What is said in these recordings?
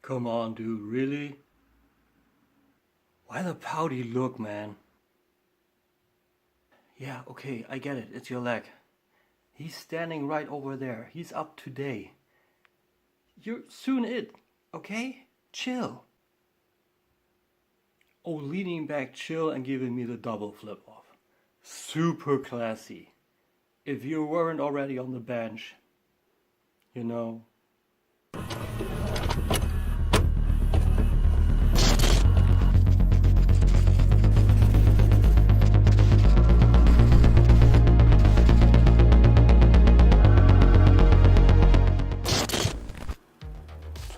Come on, dude, really? Why the pouty look, man? Yeah, okay, I get it, it's your leg. He's standing right over there. He's up today. You're soon it, okay? Chill. Oh, leaning back, chill, and giving me the double flip off. Super classy. If you weren't already on the bench, you know.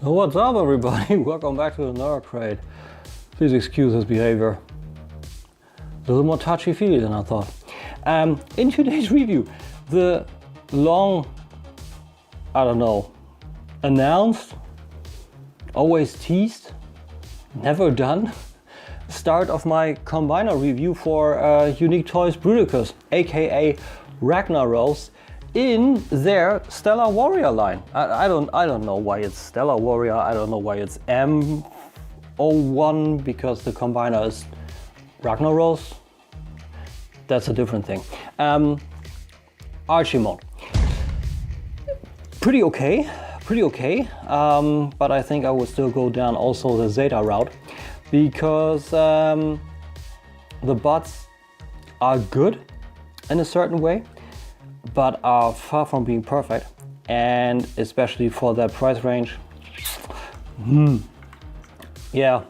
So what's up, everybody? Welcome back to another crate. Please excuse his behavior. A little more touchy-feely than I thought. In today's review, the long, announced, always teased, never done start of my combiner review for Unique Toys Bruticus, aka Ragnaros, in their Stellar Warrior line. I don't know why it's Stellar Warrior. I don't know why it's M01 because the combiner is Ragnaros. That's a different thing. Archimonde. Pretty okay. But I think I would still go down also the Zeta route because the bots are good in a certain way, but are far from being perfect, and especially for that price range. Yeah,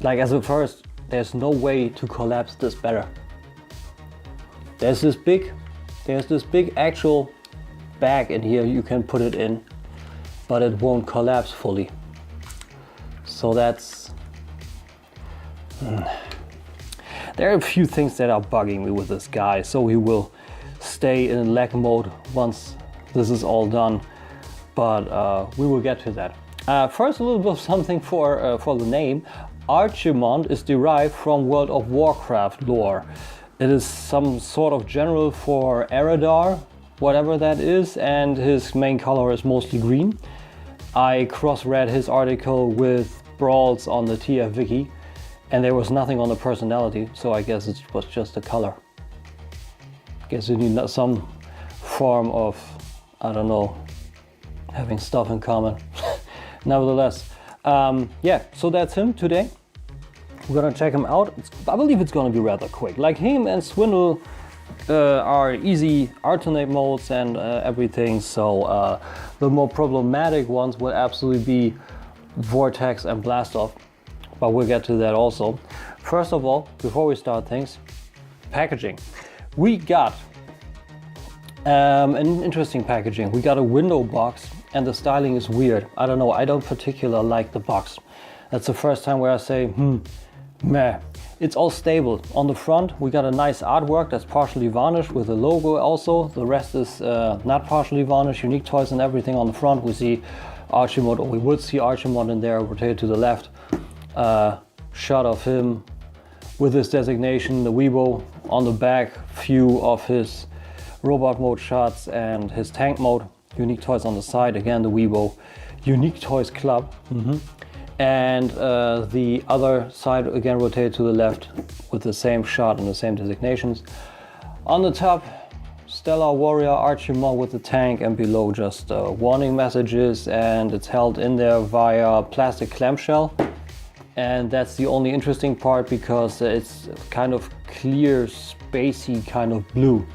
like as a first, there's no way to collapse this better. There's this big actual bag in here you can put it in, but it won't collapse fully. So that's there are a few things that are bugging me with this guy, so he will stay in lag mode once this is all done, but we will get to that. First, a little bit of something for the name. Archimonde is derived from World of Warcraft lore. It is some sort of general for Eredar, whatever that is, and his main color is mostly green. I cross-read his article with Brawls on the TF wiki, and there was nothing on the personality, so I guess it was just the color. Guess you need some form of, having stuff in common. Nevertheless, yeah, so that's him today. We're gonna check him out. I believe it's gonna be rather quick. Like him and Swindle are easy alternate modes and everything, so the more problematic ones will absolutely be Vortex and Blast Off, but we'll get to that also. First of all, before we start things, packaging. We got an interesting packaging. We got a window box, and the styling is weird. I don't know, I don't particularly like the box. That's the first time where I say, meh. It's all stable. On the front, we got a nice artwork that's partially varnished with a logo also. The rest is not partially varnished, Unique Toys and everything on the front. We see Archimonde, or we would see Archimonde in there, rotated to the left. Shot of him with his designation, the Weibo on the back, few of his robot mode shots and his tank mode. Unique Toys on the side, again the Weibo Unique Toys Club. And the other side again rotated to the left with the same shot and the same designations. On the top, Stellar Warrior Archimonde with the tank, and below just warning messages, and it's held in there via plastic clamshell. And that's the only interesting part because it's kind of clear, spacey kind of blue.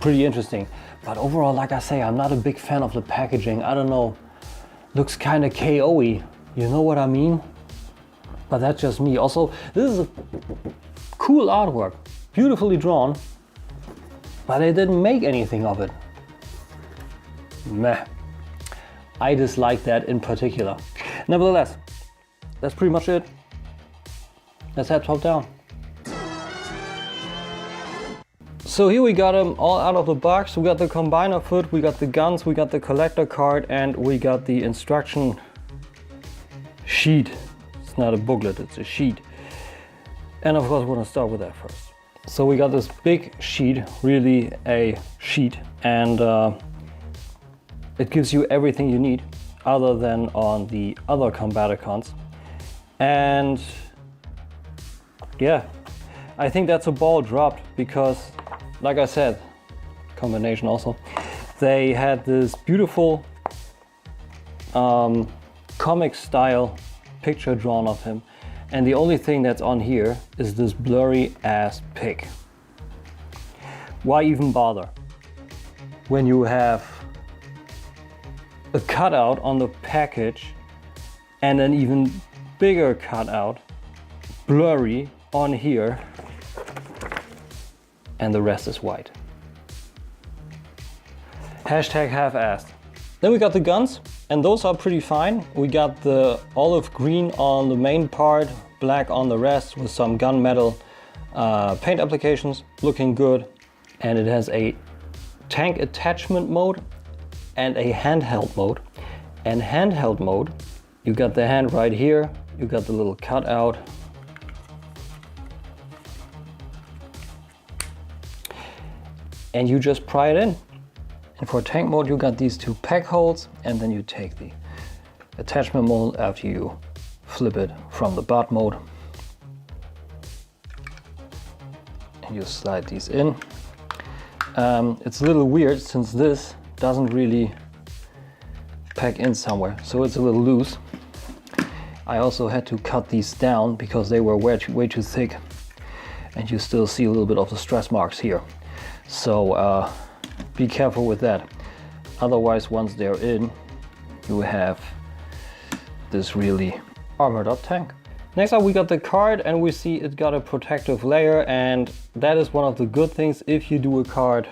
Pretty interesting. But overall, like I say, I'm not a big fan of the packaging. I don't know, looks kind of KO-y. You know what I mean? But that's just me. Also, this is a cool artwork, beautifully drawn, but they didn't make anything of it. Meh. I dislike that in particular. Nevertheless, that's pretty much it. Let's head top down. So here we got them all out of the box. We got the combiner foot, we got the guns, we got the collector card, and we got the instruction sheet. It's not a booklet, it's a sheet. And of course we're gonna start with that first. So we got this big sheet, really a sheet, and it gives you everything you need. other than on the other Combaticons. And yeah, I think that's a ball dropped because, like I said, combination also, they had this beautiful comic style picture drawn of him, and the only thing that's on here is this blurry ass pig. Why even bother when you have a cutout on the package and an even bigger cutout, blurry, on here, and the rest is white. Hashtag half-assed. Then we got the guns, and those are pretty fine. We got the olive green on the main part, black on the rest, with some gunmetal paint applications, looking good. And it has a tank attachment mode and a handheld mode. And handheld mode, you got the hand right here, you got the little cutout. And you just pry it in. And for tank mode, you got these two peg holes, and then you take the attachment mode after you flip it from the butt mode. And you slide these in. It's a little weird since this doesn't really peg in somewhere, so it's a little loose. I also had to cut these down because they were way too thick, and you still see a little bit of the stress marks here. So be careful with that. Otherwise, once they're in, you have this really armored up tank. Next up, we got the card, and we see it got a protective layer, and that is one of the good things. If you do a card,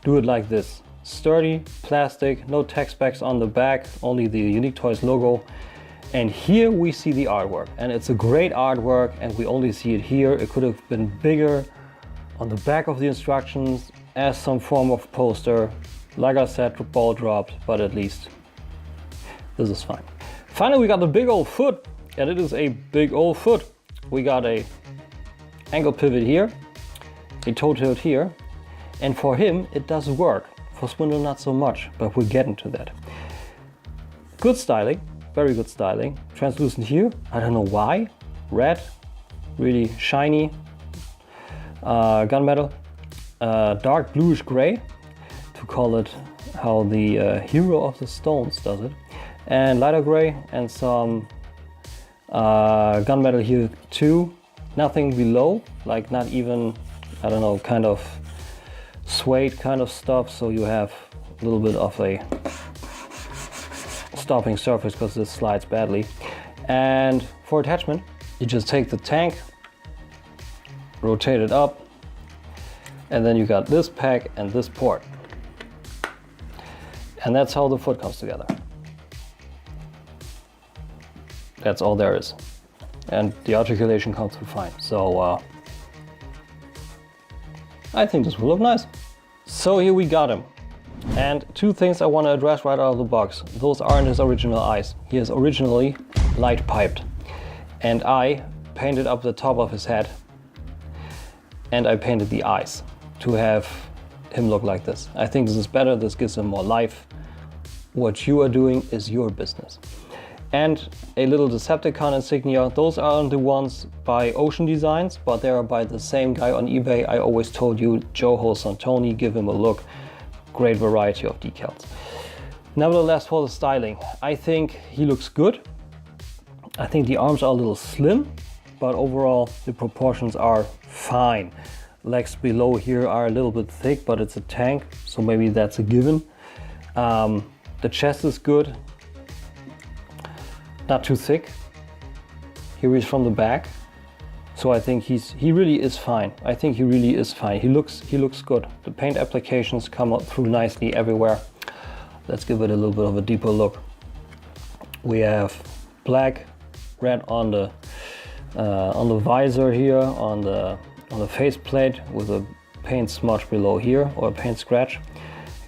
do it like this. Sturdy, plastic, no tech specs on the back, only the Unique Toys logo. And here we see the artwork, and it's a great artwork, and we only see it here. It could have been bigger on the back of the instructions as some form of poster. Like I said, ball dropped, but at least this is fine. Finally, we got the big old foot, and it is a big old foot. We got a ankle pivot here, a toe tilt here, and for him it does work. For Swindle not so much, but we're getting to that. Good styling, very good styling. Translucent here, I don't know why. Red, really shiny. Gunmetal, dark bluish gray, to call it how the hero of the stones does it, and lighter gray, and some gunmetal here too. Nothing below, like not even, I don't know, kind of suede kind of stuff, so you have a little bit of a stopping surface because this slides badly. And for attachment, you just take the tank, rotate it up, and then you got this peg and this port. And that's how the foot comes together. That's all there is. And the articulation comes through fine. So I think this will look nice. So here we got him. And two things I want to address right out of the box. Those aren't his original eyes. He is originally light piped. And I painted up the top of his head, and I painted the eyes to have him look like this. I think this is better. This gives him more life. What you are doing is your business. And a little Decepticon insignia. Those aren't the ones by Ocean Designs, but they are by the same guy on eBay. I always told you, Joho Santoni, give him a look. Great variety of decals. Nevertheless, for the styling, I think he looks good. I think the arms are a little slim, but overall the proportions are fine. Legs below here are a little bit thick, but it's a tank, so maybe that's a given. The chest is good, not too thick. Here he's from the back, so I think he really is fine. I think he really is fine. He looks good. The paint applications come out through nicely everywhere. Let's give it a little bit of a deeper look. We have black, red on the visor here, on the faceplate with a paint smudge below here, or a paint scratch.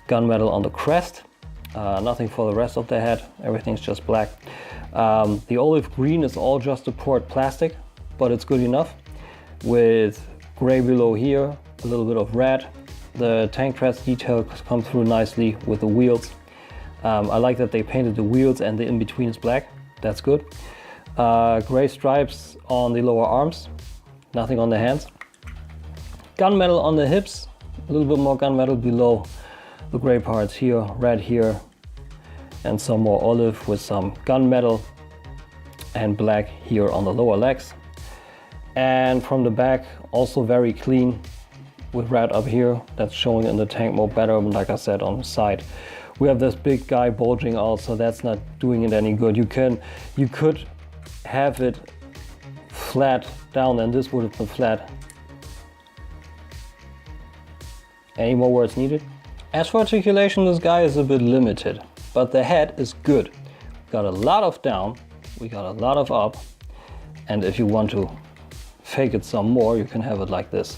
Gunmetal on the crest. Nothing for the rest of the head. Everything's just black. The olive green is all just a poured plastic, but it's good enough. With gray below here, a little bit of red. The tank treads detail comes through nicely with the wheels. I like that they painted the wheels and the in-between is black. That's good. Gray stripes on the lower arms, nothing on the hands. Gunmetal on the hips, a little bit more gunmetal below the gray parts here, red here, and some more olive with some gunmetal and black here on the lower legs. And from the back, also very clean with red up here. That's showing in the tank mode better, like I said, on the side. We have this big guy bulging out, so that's not doing it any good. You could have it flat down, and this would have been flat. Any more words needed? As for articulation, this guy is a bit limited, but the head is good. We got a lot of down, we got a lot of up, and if you want to fake it some more, you can have it like this.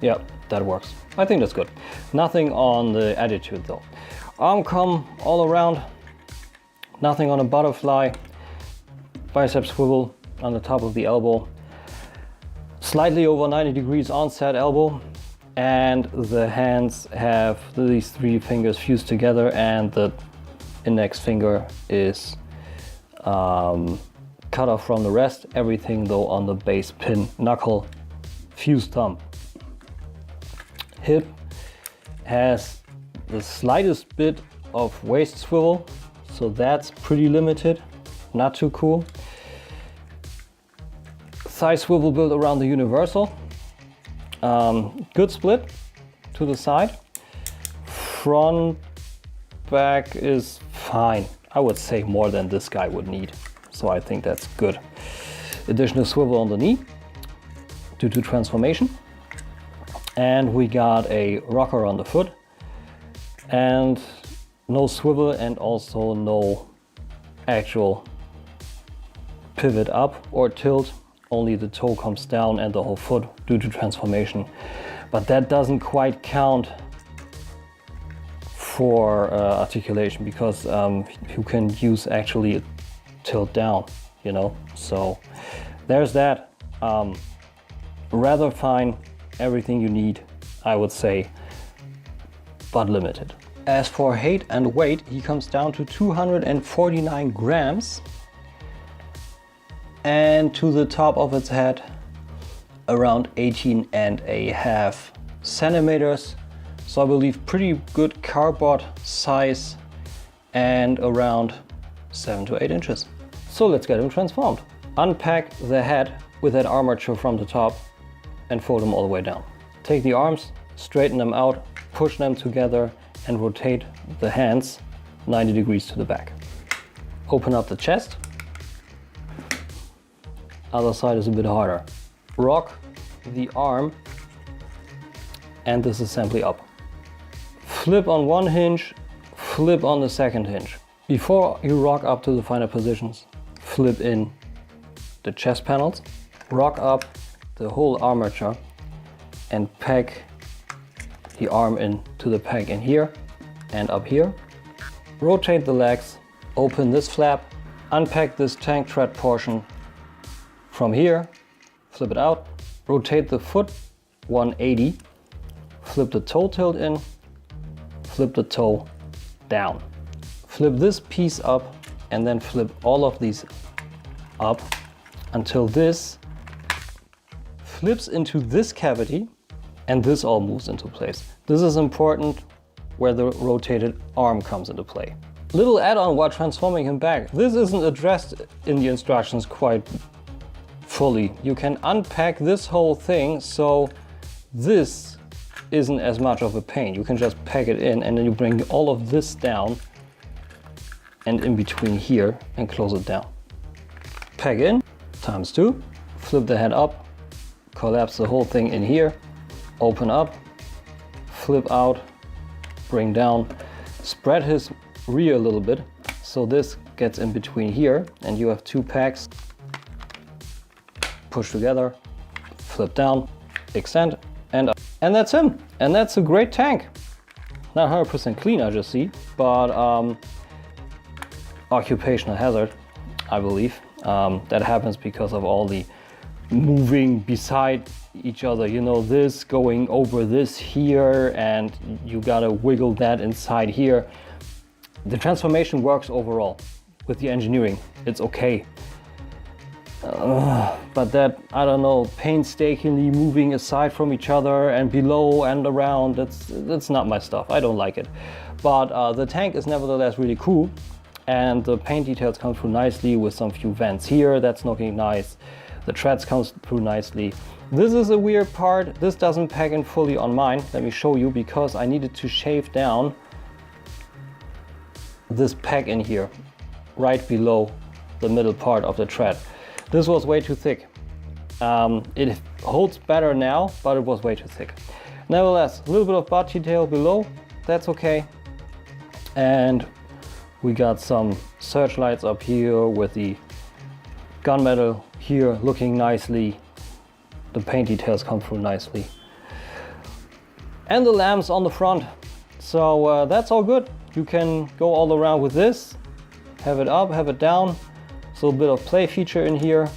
Yeah, that works. I think that's good. Nothing on the attitude though. Arm come all around, nothing on a butterfly. Bicep swivel on the top of the elbow. Slightly over 90 degrees onset elbow. And the hands have these 3 fingers fused together, and the index finger is cut off from the rest. Everything though on the base pin knuckle fused thumb. Hip has the slightest bit of waist swivel, so that's pretty limited, not too cool. Thigh swivel built around the universal. Good split to the side. Front back is fine. I would say more than this guy would need, so I think that's good. Additional swivel on the knee due to transformation. And we got a rocker on the foot, and no swivel, and also no actual pivot up or tilt. Only the toe comes down and the whole foot due to transformation. But that doesn't quite count for articulation, because you can use actually a tilt down, you know. So there's that. Rather fine, everything you need, I would say, but limited. As for height and weight, he comes down to 249 grams. And to the top of its head, around 18.5 centimeters. So I believe pretty good cardboard size, and around 7 to 8 inches. So let's get him transformed. Unpack the head with that armature from the top and fold them all the way down. Take the arms, straighten them out, push them together, and rotate the hands 90 degrees to the back. Open up the chest. Other side is a bit harder. Rock the arm and this assembly up. Flip on one hinge, flip on the second hinge. Before you rock up to the final positions, flip in the chest panels, rock up the whole armature, and peg the arm into the peg in here and up here. Rotate the legs, open this flap, unpack this tank tread portion from here, flip it out, rotate the foot 180, flip the toe tilt in, flip the toe down. Flip this piece up and then flip all of these up until this flips into this cavity and this all moves into place. This is important where the rotated arm comes into play. Little add-on while transforming him back. This isn't addressed in the instructions quite fully. You can unpack this whole thing, so this isn't as much of a pain. You can just pack it in and then you bring all of this down and in between here and close it down. Pack in, ×2, flip the head up, collapse the whole thing in here, open up, flip out, bring down, spread his rear a little bit so this gets in between here and you have 2 packs. Push together, flip down, extend, and up. And that's him. And that's a great tank. Not 100% clean, I just see, but occupational hazard, I believe. That happens because of all the moving beside each other. You know, this going over this here, and you gotta wiggle that inside here. The transformation works overall. With the engineering, it's okay. But that, I don't know, painstakingly moving aside from each other and below and around, that's not my stuff. I don't like it. But the tank is nevertheless really cool, and the paint details come through nicely with some few vents here. That's looking nice. The treads comes through nicely. This is a weird part. This doesn't pack in fully on mine. Let me show you, because I needed to shave down this pack in here, right below the middle part of the tread. This was way too thick. It holds better now, but it was way too thick. Nevertheless, a little bit of butt detail below, that's okay. And we got some searchlights up here with the gunmetal here looking nicely. The paint details come through nicely. And the lamps on the front. So that's all good. You can go all around with this. Have it up, have it down. So a bit of play feature in here.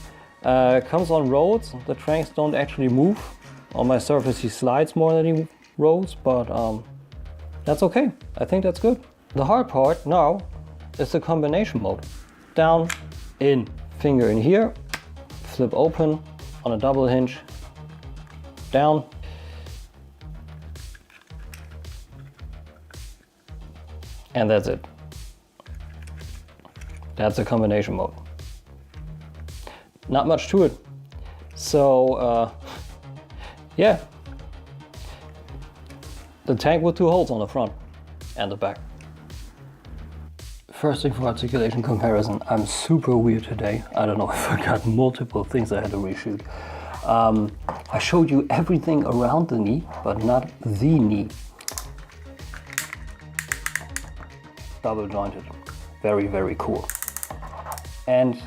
Comes on roads. The tranks don't actually move. On my surface he slides more than he rolls, but that's okay. I think that's good. The hard part now is the combination mode. Down, in, finger in here, flip open on a double hinge, down. And that's it. That's a combination mode. Not much to it. So yeah, the tank with 2 holes on the front and the back. First thing for articulation comparison, I'm super weird today. I don't know if I got multiple things I had to reshoot. I showed you everything around the knee, but not the knee. Double jointed, very, very cool. And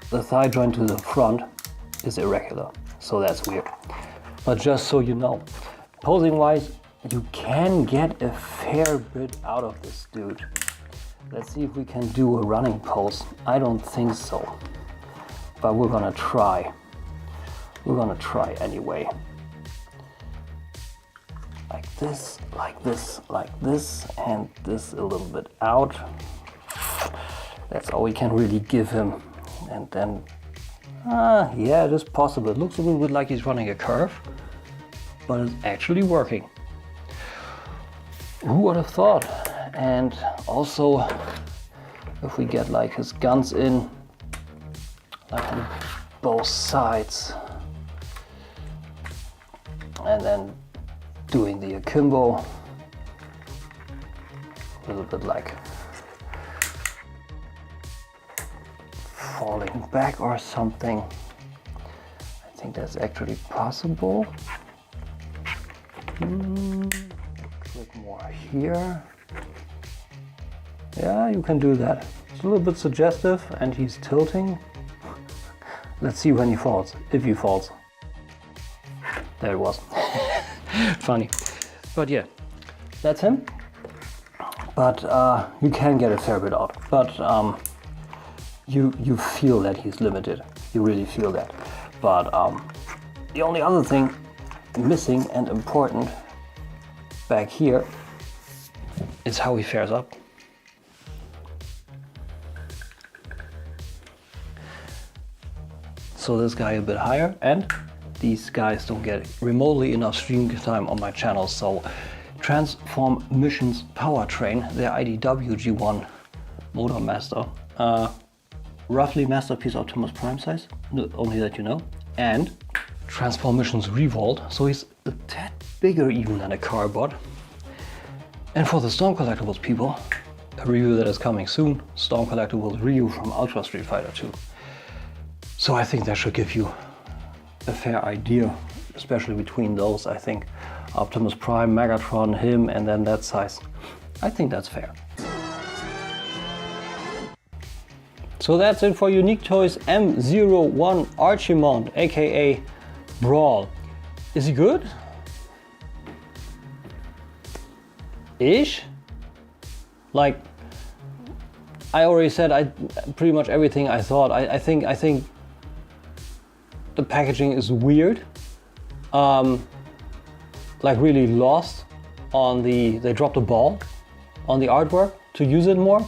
the thigh joint to the front is irregular, so that's weird. But just so you know, posing wise, you can get a fair bit out of this dude. Let's see if we can do a running pose. I don't think so, but we're gonna try. We're gonna try anyway. Like this, like this, like this, and this a little bit out. That's all we can really give him. And then, yeah, it is possible. It looks a little bit like he's running a curve, but it's actually working. Who would have thought? And also, if we get like his guns in, like on both sides, and then doing the akimbo, a little bit like falling back or something. I think that's actually possible. Click more here. Yeah, you can do that. It's a little bit suggestive, and he's tilting. Let's see when he falls, if he falls. There it was. Funny. But yeah, that's him. But you can get a fair bit out. But you feel that he's limited. You really feel that. But the only other thing missing and important back here is how he fares up. So this guy a bit higher, and these guys don't get remotely enough stream time on my channel. So Transform Missions Powertrain, their IDW G1 Motor Master, roughly Masterpiece Optimus Prime size, only that you know, and Transform Missions Revolt, so he's a tad bigger even than a carbot. And for the Storm Collectibles people, a review that is coming soon, Storm Collectibles Ryu from Ultra Street Fighter 2. So I think that should give you a fair idea, especially between those. I think Optimus Prime, Megatron, him, and then that size. I think that's fair. So that's it for Unique Toys M01 Archimonde, aka Brawl. Is he good? Ish? Like, I already said pretty much everything I thought. I think the packaging is weird. like really lost on they dropped the ball on the artwork to use it more.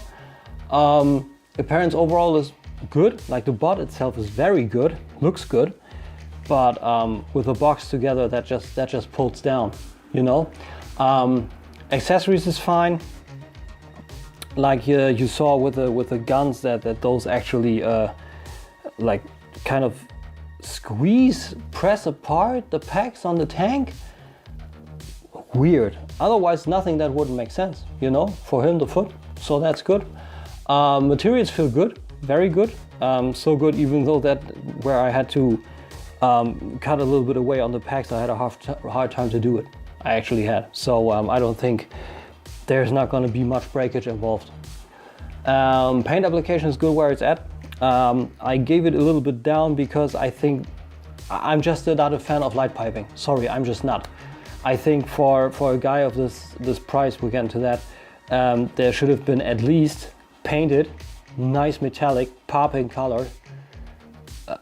Appearance overall is good, like the bot itself is very good, looks good, but with the box together that just pulls down, you know. Accessories is fine, like you saw with the guns that those actually like kind of press apart the packs on the tank. Weird. Otherwise nothing that wouldn't make sense, you know, for him, the foot, so that's good. Materials feel good, very good, so good even though that where I had to cut a little bit away on the packs, I had a hard time to do it. I actually had, so I don't think there's not going to be much breakage involved. Paint application is good where it's at. I gave it a little bit down because I think I'm just not a fan of light piping. Sorry, I'm just not. I think for a guy of this price, we'll get into that, there should have been at least painted, nice metallic, popping color,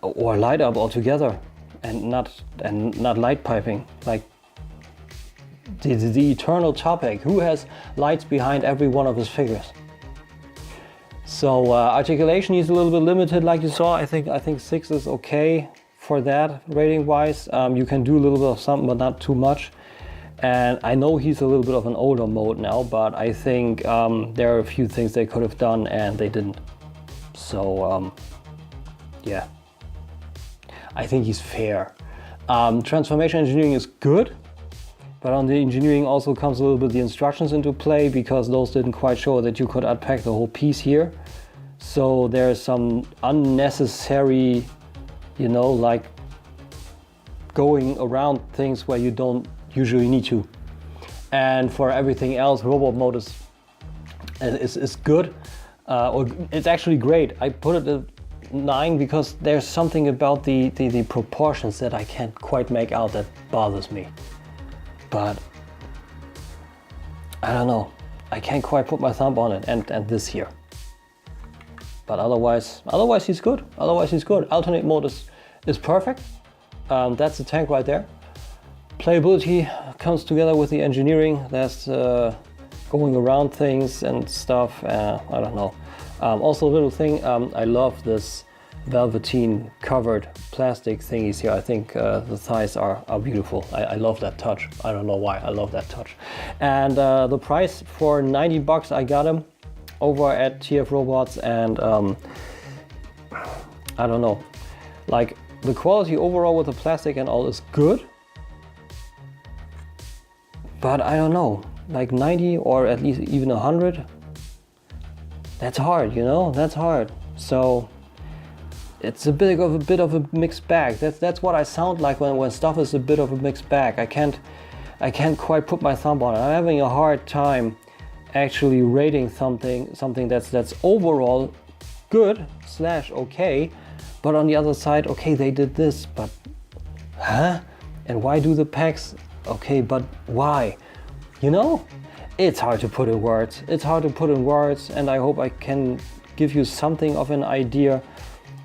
or light up altogether, and not light piping. Like the eternal topic, who has lights behind every one of his figures? So articulation is a little bit limited, like you saw. I think 6 is okay for that rating wise. You can do a little bit of something, but not too much. And I know he's a little bit of an older mode now, but I think there are a few things they could have done and they didn't. So yeah, I think he's fair. Transformation engineering is good, but on the engineering also comes a little bit the instructions into play, because those didn't quite show that you could unpack the whole piece here. So there's some unnecessary, you know, like going around things where you don't usually need to. And for everything else, robot mode is good, or it's actually great. I put it at 9 because there's something about the proportions that I can't quite make out that bothers me. But I don't know, I can't quite put my thumb on it, and this here. But otherwise he's good. Alternate mode is perfect. That's the tank right there. Playability comes together with the engineering. That's going around things and stuff. I don't know. Also a little thing, I love this velveteen covered plastic thingies here. I think the thighs are beautiful. I love that touch. I don't know why, I love that touch. And the price for 90 bucks, I got him over at TF Robots, and I don't know, like the quality overall with the plastic and all is good, but I don't know, like 90 or at least even 100, that's hard, you know, that's hard. So it's a bit of a mixed bag. That's what I sound like when stuff is a bit of a mixed bag. I can't quite put my thumb on it. I'm having a hard time actually rating something that's overall good / okay, but on the other side, okay, they did this, but huh? And why do the packs? Okay, but why? You know, it's hard to put in words. And I hope I can give you something of an idea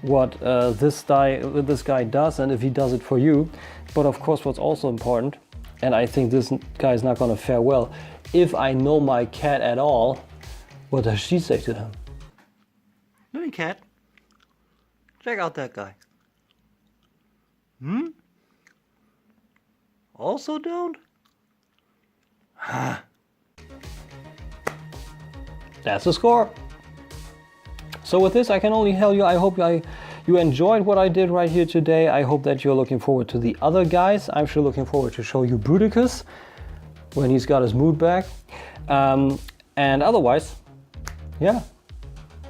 what this guy does, and if he does it for you. But of course, what's also important, and I think this guy is not going to fare well, if I know my cat at all, what does she say to him? Hey cat, check out that guy. Also don't? That's the score. So with this, I can only tell you, I hope you enjoyed what I did right here today. I hope that you're looking forward to the other guys. I'm sure looking forward to show you Bruticus when he's got his mood back. And otherwise, yeah,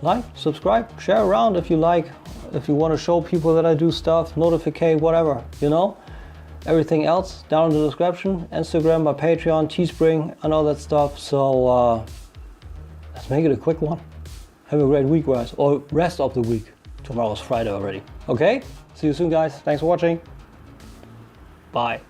like, subscribe, share around if you like, if you want to show people that I do stuff, notificate, whatever, you know. Everything else down in the description, Instagram, my Patreon, Teespring, and all that stuff. So let's make it a quick one. Have a great week, guys, or rest of the week. Tomorrow's Friday already. Okay, see you soon, guys. Thanks for watching. Bye.